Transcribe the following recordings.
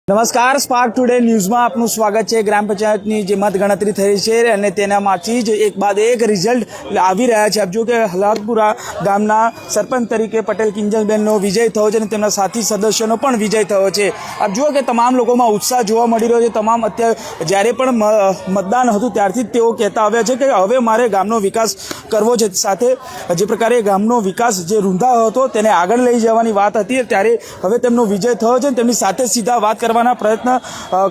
નમસ્કાર, spark today ન્યૂઝમાં આપનું સ્વાગત છે। ગ્રામ પંચાયતની જે મતગણતરી થઈ છે અને તેનામાંથી જ એક બાદ એક રિઝલ્ટ આવી રહ્યા છે। આપ જો કે હલાદપુરા ગામના સરપંચ તરીકે પટેલ કિંજલબેનનો વિજય થયો છે અને તેમના સાથી સદસ્યોનો પણ વિજય થયો છે। આપ જુઓ કે તમામ લોકોમાં ઉત્સાહ જોવા મળી રહ્યો છે। તમામ અત્યારે જ્યારે પણ મતદાન હતું ત્યારથી જ તેઓ કહેતા આવ્યા છે કે હવે મારે ગામનો વિકાસ કરવો છે। સાથે જે પ્રકારે ગામનો વિકાસ જે રૂંધાયો હતો તેને આગળ લઈ જવાની વાત હતી, ત્યારે હવે તેમનો વિજય થયો છે। તેમની સાથે સીધા વાત કરવા પ્રયત્ન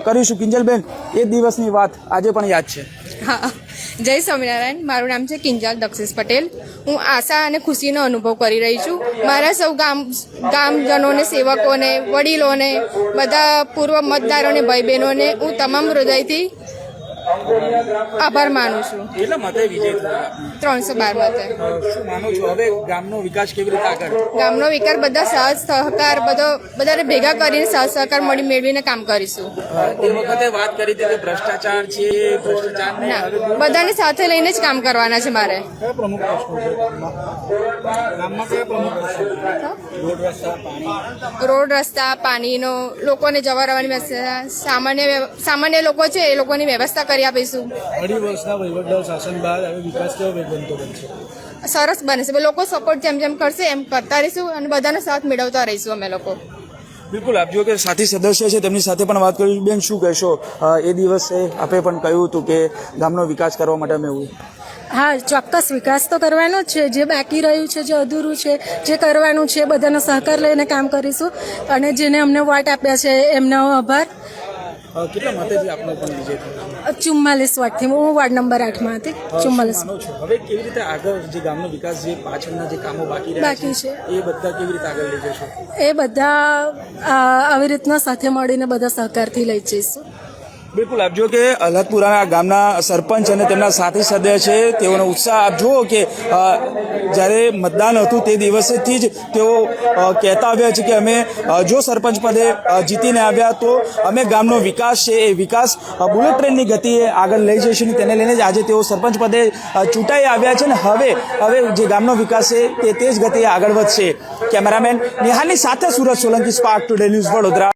કરીશું। કિંજલબેન, એ દિવસની વાત આજે પણ યાદ છે? હા, જય સ્વામિનારાયણ। મારું નામ છે કિંજલ દક્ષેશ પટેલ। હું આશા અને ખુશીનો અનુભવ કરી રહી છું। મારા સૌ ગામજનોને, સેવકોને, વડીલોને, બધા પૂર્વ મતદારોને, ભાઈ બહેનોને હું તમામ હૃદયથી આભાર માનું છું। કેટલા મતે વિજય થયો? 312 મતે। શું માનો છો હવે ગામનો વિકાસ કેવી રીતે આગળ? ગામનો વિકાસ બધા સહજ સહકાર બધાને ભેગા કરીને સહજ સહકાર મેળવીને કામ કરીશું। તે વખતે વાત કરી હતી કે ભ્રષ્ટાચાર છે, ભ્રષ્ટાચારને ના, બધાને સાથે લઈને જ કામ કરવાના છે મારે। કયા પ્રમુખ પ્રશ્નો છે ગામમાં? કયા પ્રમુખ પ્રશ્નો? રોડ, રસ્તા, પાણી? રોડ, રસ્તા, પાણીનો, લોકોને જવા રહેવાની સામાન્ય લોકો છે એ લોકોની વ્યવસ્થા કરી આપીશું। 2.5 વર્ષના વહીવટદાર શાસન બાદ હવે વિકાસ કેવો બનતો બનશે? સરસ બને છે। લોકો સપોર્ટ જેમ જેમ કરશે એમ કરતા રહીશું અને બધાનો સાથ મેળવતા રહીશું અમે લોકો। બિલકુલ, આપ જો કે સાથી સદસ્ય છે તેમની સાથે પણ વાત કરીશું। બેન, શું કહેશો? એ દિવસે આપે પણ કહ્યું હતું કે ગામનો વિકાસ કરવા માટે અમે એવું? હા, ચોક્કસ વિકાસ તો કરવાનો જ છે। જે બાકી રહ્યું છે, જે અધૂરું છે, જે કરવાનું છે, બધાનો સહકાર લઈને કામ કરીશું અને જેને અમને વોટ આપ્યા છે એમનો આભાર। કેટલા મતેથી આપનો પણ વિજય થયો? 44 વોટથી। હું વોર્ડ નંબર 8 માંથી 44। માનો છો હવે કેવી રીતે આગળ જે ગામનો વિકાસ, જે પાછળના જે કામો બાકી બાકી છે એ બધા કેવી રીતે આગળ લઈ જશો? એ બધા આવી રીતના સાથે મળીને બધા સહકારથી લઈ જઈશું। બિલકુલ, આપ જો કે હલાદપુરા ગામના સરપંચ અને તેમના સાથી સદસ્ય છે, તેઓનો ઉત્સાહ આપ જુઓ કે જ્યારે મતદાન હતું તે દિવસેથી જ તેઓ કહેતા આવ્યા છે કે અમે જો સરપંચ પદે જીતીને આવ્યા તો અમે ગામનો વિકાસ છે એ વિકાસ બુલેટ ટ્રેનની ગતિએ આગળ લઈ જઈશું। તેને લઈને જ આજે તેઓ સરપંચ પદે ચૂંટાઈ આવ્યા છે અને હવે જે ગામનો વિકાસ છે તે તેજ ગતિએ આગળ વધશે। કેમેરામેન નિહાલની સાથે Surat Solanki, spark today news, Vadodara.